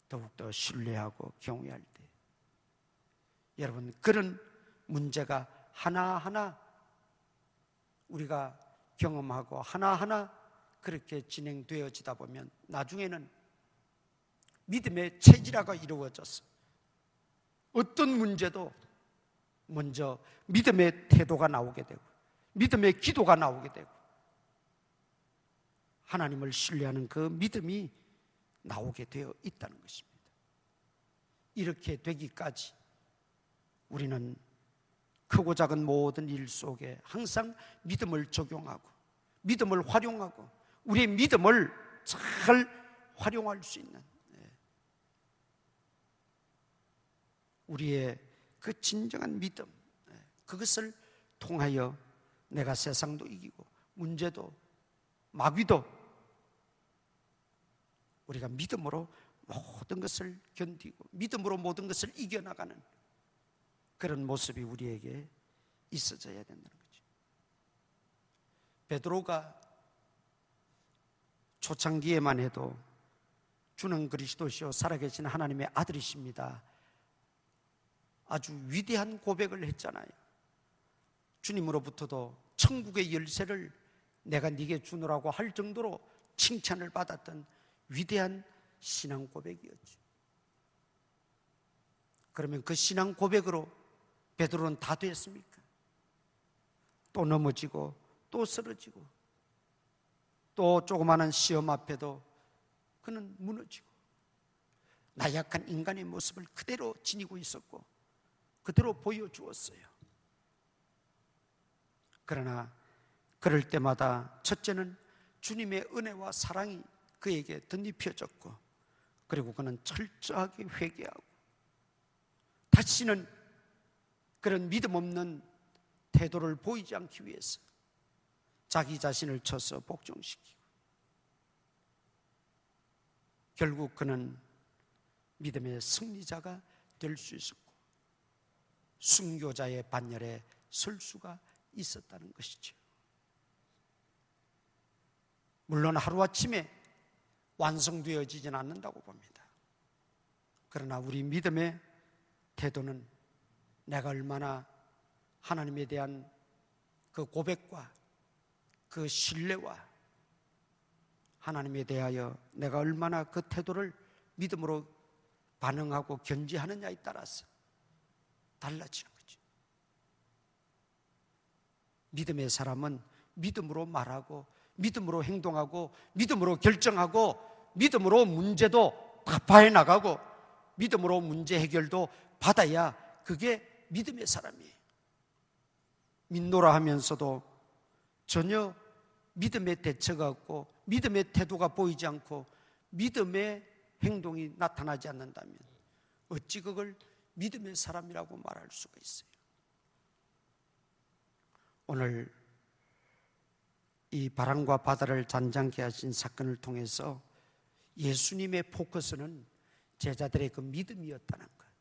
더욱더 신뢰하고 경외할 때, 여러분, 그런 문제가 하나하나 우리가 경험하고 하나하나 그렇게 진행되어지다 보면 나중에는 믿음의 체질화가 이루어져서 어떤 문제도 먼저 믿음의 태도가 나오게 되고 믿음의 기도가 나오게 되고 하나님을 신뢰하는 그 믿음이 나오게 되어 있다는 것입니다. 이렇게 되기까지 우리는 크고 작은 모든 일 속에 항상 믿음을 적용하고 믿음을 활용하고 우리의 믿음을 잘 활용할 수 있는 우리의 그 진정한 믿음, 그것을 통하여 내가 세상도 이기고 문제도 마귀도 우리가 믿음으로 모든 것을 견디고 믿음으로 모든 것을 이겨나가는 그런 모습이 우리에게 있어져야 된다는 거죠. 베드로가 초창기에만 해도 주는 그리스도시요 살아계신 하나님의 아들이십니다, 아주 위대한 고백을 했잖아요. 주님으로부터도 천국의 열쇠를 내가 네게 주노라고 할 정도로 칭찬을 받았던 위대한 신앙 고백이었죠. 그러면 그 신앙 고백으로 베드로는 다 됐습니까? 또 넘어지고 또 쓰러지고 또 조그마한 시험 앞에도 그는 무너지고 나약한 인간의 모습을 그대로 지니고 있었고 그대로 보여주었어요. 그러나 그럴 때마다 첫째는 주님의 은혜와 사랑이 그에게 덧입혀졌고 그리고 그는 철저하게 회개하고 다시는 그런 믿음 없는 태도를 보이지 않기 위해서 자기 자신을 쳐서 복종시키고 결국 그는 믿음의 승리자가 될 수 있었고 순교자의 반열에 설 수가 있었다는 것이죠. 물론 하루아침에 완성되어지진 않는다고 봅니다. 그러나 우리 믿음의 태도는 내가 얼마나 하나님에 대한 그 고백과 그 신뢰와 하나님에 대하여 내가 얼마나 그 태도를 믿음으로 반응하고 견지하느냐에 따라서 달라지는 거죠. 믿음의 사람은 믿음으로 말하고 믿음으로 행동하고 믿음으로 결정하고 믿음으로 문제도 타파해 나가고 믿음으로 문제 해결도 받아야 그게 믿음의 사람이에요. 믿노라 하면서도 전혀 믿음의 대처가 없고 믿음의 태도가 보이지 않고 믿음의 행동이 나타나지 않는다면 어찌 그걸 믿음의 사람이라고 말할 수가 있어요? 오늘 이 바람과 바다를 잔잔케 하신 사건을 통해서 예수님의 포커스는 제자들의 그 믿음이었다는 거예요.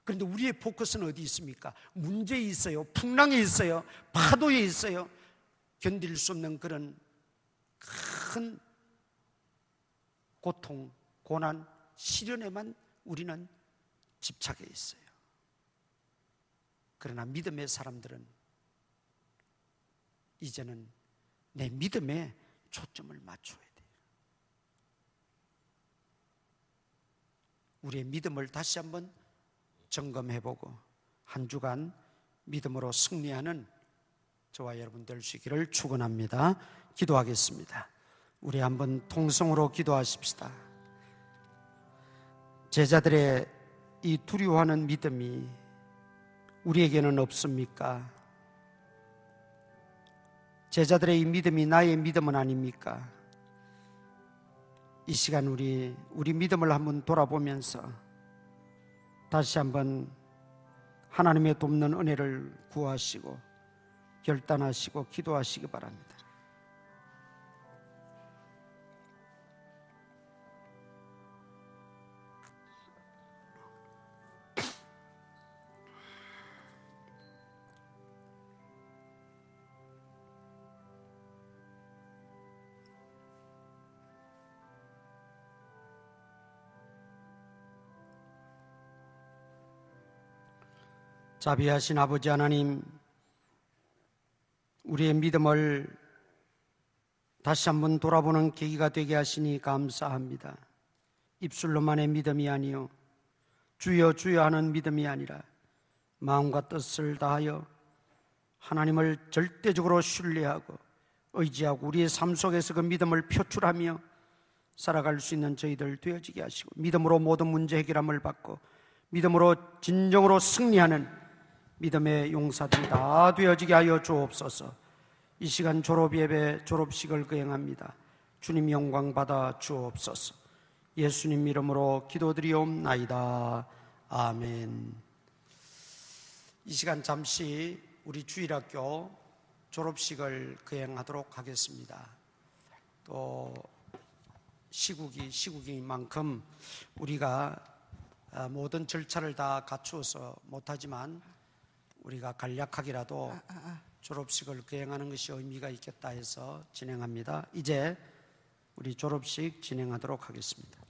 그런데 우리의 포커스는 어디 있습니까? 문제에 있어요. 풍랑에 있어요. 파도에 있어요. 견딜 수 없는 그런 큰 고통, 고난, 시련에만 우리는 집착해 있어요. 그러나 믿음의 사람들은 이제는 내 믿음에 초점을 맞춰야 돼요. 우리의 믿음을 다시 한번 점검해보고 한 주간 믿음으로 승리하는 저와 여러분 될 수 있기를 축원합니다. 기도하겠습니다. 우리 한번 통성으로 기도하십시다. 제자들의 이 두려워하는 믿음이 우리에게는 없습니까? 제자들의 이 믿음이 나의 믿음은 아닙니까? 이 시간 우리 믿음을 한번 돌아보면서 다시 한번 하나님의 돕는 은혜를 구하시고 결단하시고 기도하시기 바랍니다. 자비하신 아버지 하나님, 우리의 믿음을 다시 한번 돌아보는 계기가 되게 하시니 감사합니다. 입술로만의 믿음이 아니요 주여 주여 하는 믿음이 아니라 마음과 뜻을 다하여 하나님을 절대적으로 신뢰하고 의지하고 우리의 삶 속에서 그 믿음을 표출하며 살아갈 수 있는 저희들 되어지게 하시고 믿음으로 모든 문제 해결함을 받고 믿음으로 진정으로 승리하는 믿음의 용사들이 다 되어지게 하여 주옵소서. 이 시간 졸업예배 졸업식을 거행합니다. 주님 영광 받아 주옵소서. 예수님 이름으로 기도드리옵나이다. 아멘. 이 시간 잠시 우리 주일학교 졸업식을 거행하도록 하겠습니다. 또 시국인 만큼 우리가 모든 절차를 다 갖추어서 못하지만 우리가 간략하게라도 졸업식을 거행하는 것이 의미가 있겠다 해서 진행합니다. 이제 우리 졸업식 진행하도록 하겠습니다.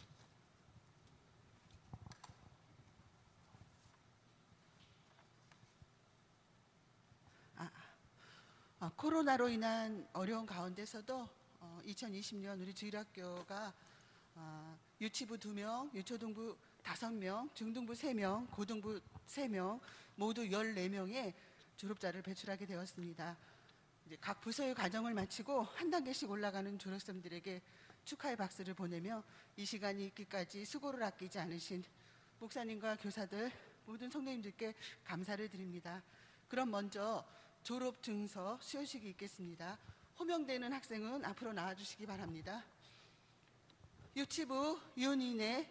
코로나로 인한 어려운 가운데서도 2020년 우리 주일학교가 유치부 2명, 유초등부 5명, 중등부 3명, 고등부 3명, 모두 14명의 졸업자를 배출하게 되었습니다. 이제 각 부서의 과정을 마치고 한 단계씩 올라가는 졸업생들에게 축하의 박수를 보내며 이 시간이 있기까지 수고를 아끼지 않으신 목사님과 교사들, 모든 성도님들께 감사를 드립니다. 그럼 먼저 졸업 증서 수여식이 있겠습니다. 호명되는 학생은 앞으로 나와주시기 바랍니다. 유치부 윤인혜,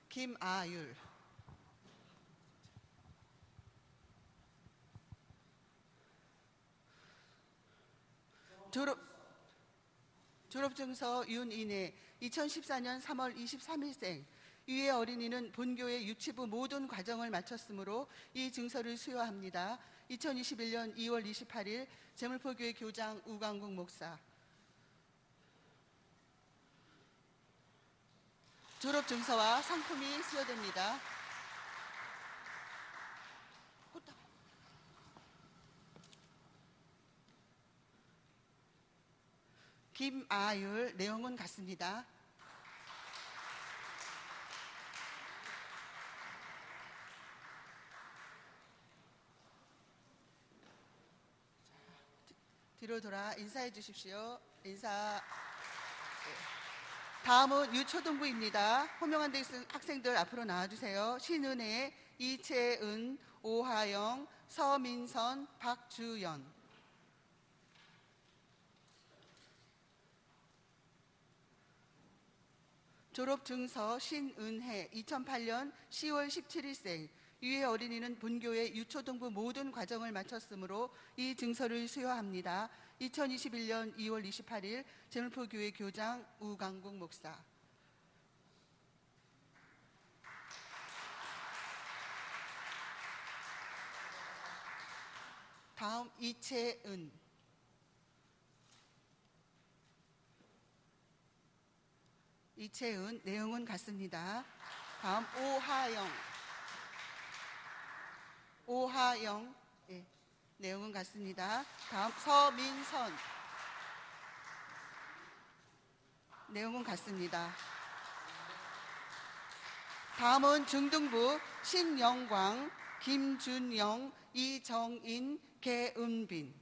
김아율. 졸업증서 윤인혜 2014년 3월 23일생. 위의 어린이는 본교의 유치부 모든 과정을 마쳤으므로 이 증서를 수여합니다. 2021년 2월 28일 제물포교회 교장 우광국 목사. 졸업증서와 상품이 수여됩니다. 김아율, 내용은 같습니다. 뒤로 돌아 인사해 주십시오. 인사. 다음은 유초등부입니다. 호명한 학생들 앞으로 나와주세요. 신은혜, 이채은, 오하영, 서민선, 박주연. 졸업증서 신은혜 2008년 10월 17일생. 이외 어린이는 본교의 유초등부 모든 과정을 마쳤으므로 이 증서를 수여합니다. 2021년 2월 28일 제물포교회 교장 우강국 목사. 다음 이채은. 이채은 내용은 같습니다. 다음 오하영 예, 내용은 같습니다. 다음 서민선 내용은 같습니다. 다음은 중등부 신영광, 김준영, 이정인, 개은빈.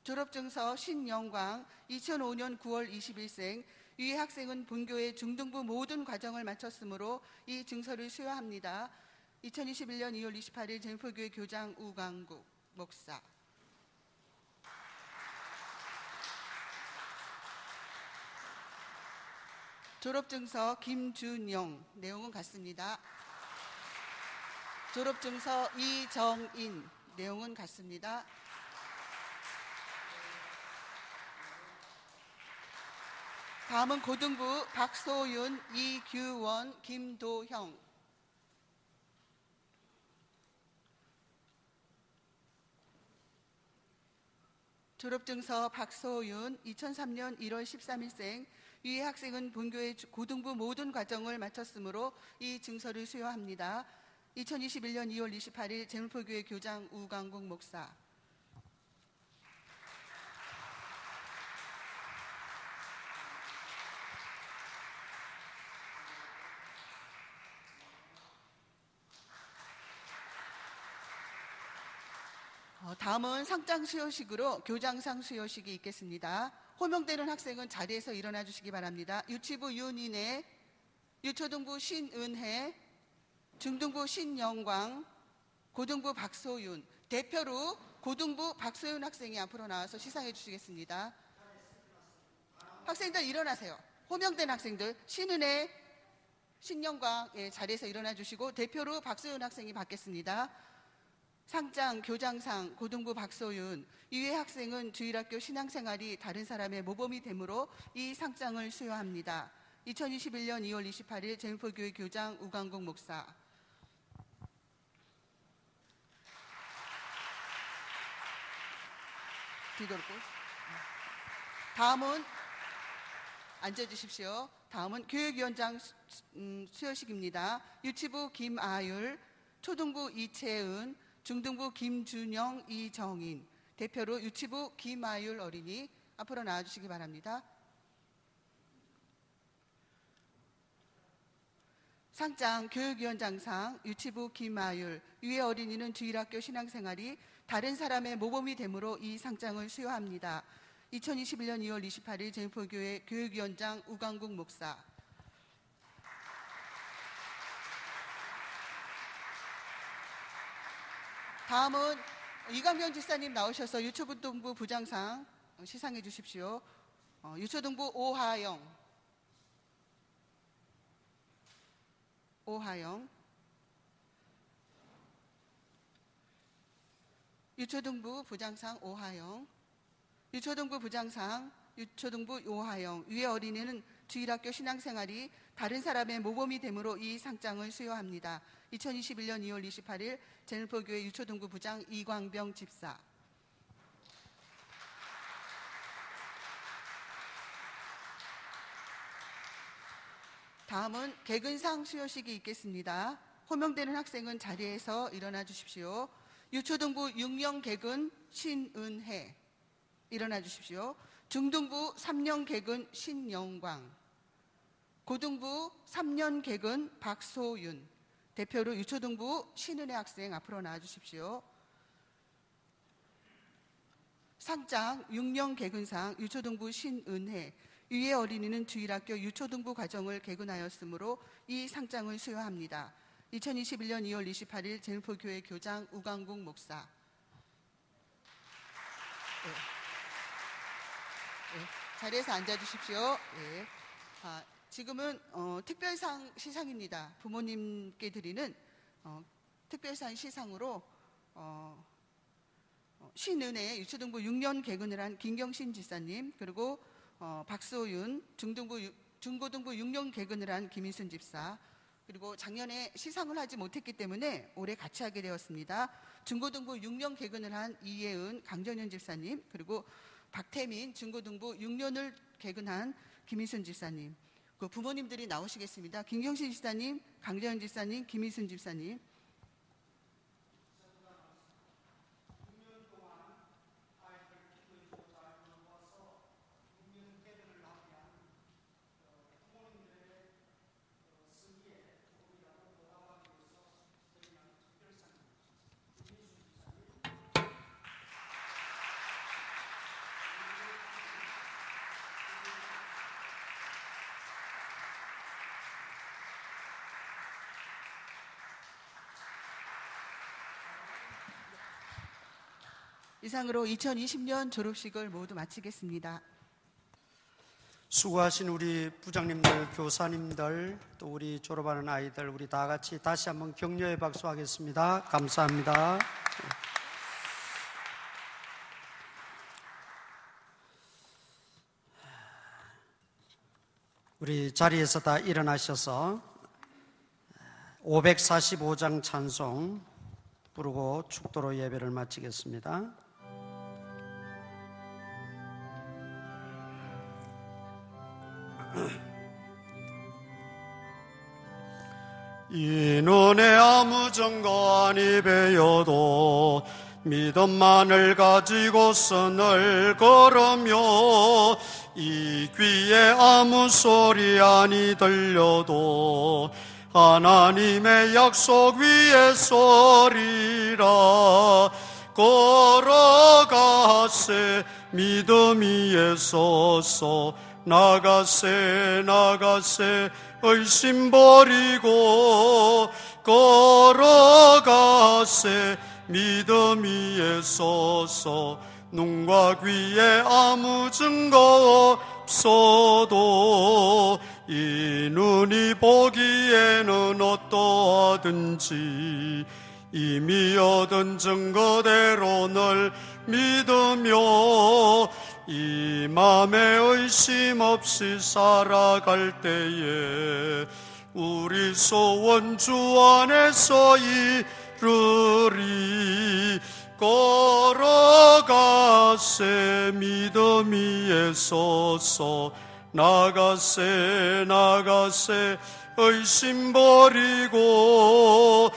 졸업증서 신영광 2005년 9월 20일생. 이 학생은 본교의 중등부 모든 과정을 마쳤으므로 이 증서를 수여합니다. 2021년 2월 28일 제물포교회 교장 우강국 목사. 졸업증서 김준영 내용은 같습니다. 졸업증서 이정인 내용은 같습니다. 다음은 고등부 박소윤, 이규원, 김도형. 졸업증서 박소윤 2003년 1월 13일생. 이 학생은 본교의 고등부 모든 과정을 마쳤으므로 이 증서를 수여합니다. 2021년 2월 28일 제물포교회 교장 우강국 목사. 다음은 상장 수여식으로 교장상 수여식이 있겠습니다. 호명되는 학생은 자리에서 일어나 주시기 바랍니다. 유치부 윤인혜, 유초등부 신은혜, 중등부 신영광, 고등부 박소윤. 대표로 고등부 박소윤 학생이 앞으로 나와서 시상해 주시겠습니다. 학생들 일어나세요. 호명된 학생들 신은혜, 신영광 자리에서 일어나 주시고 대표로 박소윤 학생이 받겠습니다. 상장, 교장상, 고등부 박소윤. 이외 학생은 주일학교 신앙생활이 다른 사람의 모범이 되므로 이 상장을 수여합니다. 2021년 2월 28일 제물포교회 교장 우강국 목사. 뒤돌고. 다음은 앉아주십시오. 다음은 교육위원장 수여식입니다. 유치부 김아율, 초등부 이채은, 중등부 김준영, 이정인. 대표로 유치부 김아율 어린이 앞으로 나와주시기 바랍니다. 상장 교육위원장상 유치부 김아율. 이외 어린이는 주일학교 신앙생활이 다른 사람의 모범이 되므로 이 상장을 수여합니다. 2021년 2월 28일 제물포교회 교육위원장 우강국 목사. 다음은 이강경 지사님 나오셔서 유초등부 부장상 시상해 주십시오. 유초등부 오하영, 유초등부 부장상 오하영, 유초등부 부장상 유초등부 오하영. 위의 어린이는 주일학교 신앙생활이 다른 사람의 모범이 되므로 이 상장을 수여합니다. 2021년 2월 28일 제물포교회 유초등부 부장 이광병 집사. 다음은 개근상 수여식이 있겠습니다. 호명되는 학생은 자리에서 일어나 주십시오. 유초등부 6년 개근 신은혜 일어나 주십시오. 중등부 3년 개근 신영광, 고등부 3년 개근 박소윤. 대표로 유초등부 신은혜 학생 앞으로 나와 주십시오. 상장 6년 개근상 유초등부 신은혜. 위의 어린이는 주일학교 유초등부 과정을 개근하였으므로 이 상장을 수여합니다. 2021년 2월 28일 제물포교회 교장 우강국 목사. 자리에서 앉아주십시오. 예. 지금은 특별상 시상입니다. 부모님께 드리는 특별상 시상으로 신은혜 유초등부 6년 개근을 한 김경신 집사님, 그리고 박소윤 중고등부 6년 개근을 한 김인순 집사, 그리고 작년에 시상을 하지 못했기 때문에 올해 같이 하게 되었습니다. 중고등부 6년 개근을 한 이예은 강전현 집사님, 그리고 박태민 중고등부 6년을 개근한 김인순 집사님, 그 부모님들이 나오시겠습니다. 김경신 집사님, 강전현 집사님, 김인순 집사님. 이상으로 2020년 졸업식을 모두 마치겠습니다. 수고하신 우리 부장님들, 교사님들, 또 우리 졸업하는 아이들, 우리 다 같이 다시 한번 격려의 박수하겠습니다. 감사합니다. 우리 자리에서 다 일어나셔서 545장 찬송 부르고 축도로 예배를 마치겠습니다. 인원의 아무 정관이 베어도 믿음만을 가지고 선을 걸으며 이 귀에 아무 소리 아니 들려도 하나님의 약속 위에 서리라. 걸어가세 믿음 위에 서서 나가세 의심 버리고 걸어가세 믿음 위에 서서 눈과 귀에 아무 증거 없어도 이 눈이 보기에는 어떠하든지 이미 얻은 증거대로 널 믿으며 이 맘에 의심 없이 살아갈 때에 우리 소원 주 안에서 이루리. 걸어가세 믿음 위에 서서 나가세 의심 버리고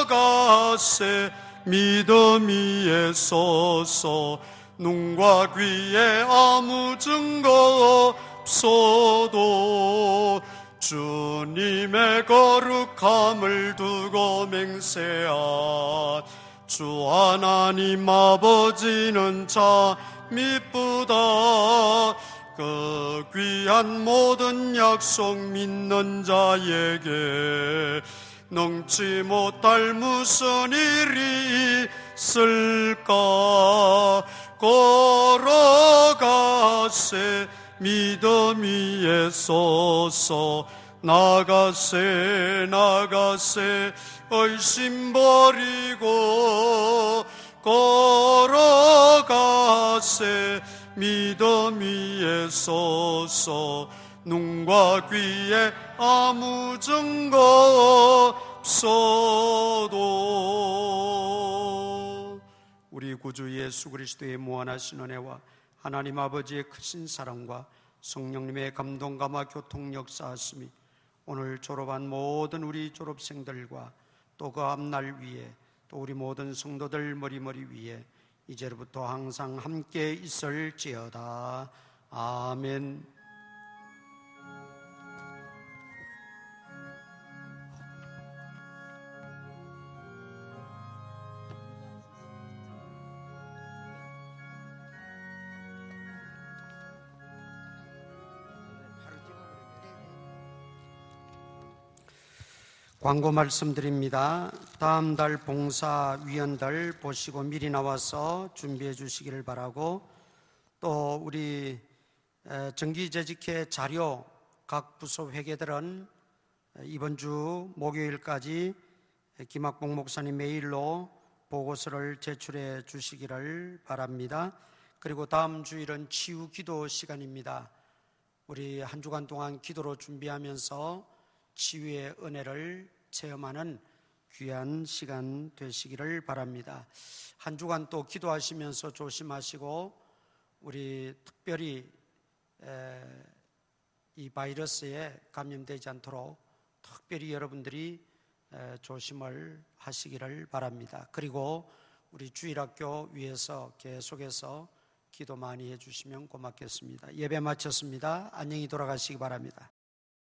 걸어가세 믿음 위에 서서 눈과 귀에 아무 증거 없어도 주님의 거룩함을 두고 맹세한 주 하나님 아버지는 참 이쁘다. 그 귀한 모든 약속 믿는 자에게 능치 못할 무슨 일이 있을까. 걸어가세 믿음 위에 서서 나가세 의심 버리고 걸어가세 믿음 위에 서서 눈과 귀에 아무 증거 없어도. 우리 구주 예수 그리스도의 무한하신 은혜와 하나님 아버지의 크신 사랑과 성령님의 감동 감화 교통 역사하심이 오늘 졸업한 모든 우리 졸업생들과 또 그 앞날 위에 또 우리 모든 성도들 머리머리 위에 이제부터 항상 함께 있을지어다. 아멘. 광고 말씀드립니다. 다음 달 봉사위원들 보시고 미리 나와서 준비해 주시기를 바라고, 또 우리 정기재직회 자료 각 부서 회계들은 이번 주 목요일까지 김학봉 목사님 메일로 보고서를 제출해 주시기를 바랍니다. 그리고 다음 주일은 치유 기도 시간입니다. 우리 한 주간 동안 기도로 준비하면서 치유의 은혜를 체험하는 귀한 시간 되시기를 바랍니다. 한 주간 또 기도하시면서 조심하시고, 우리 특별히 이 바이러스에 감염되지 않도록 특별히 여러분들이 조심을 하시기를 바랍니다. 그리고 우리 주일학교 위해서 계속해서 기도 많이 해주시면 고맙겠습니다. 예배 마쳤습니다. 안녕히 돌아가시기 바랍니다.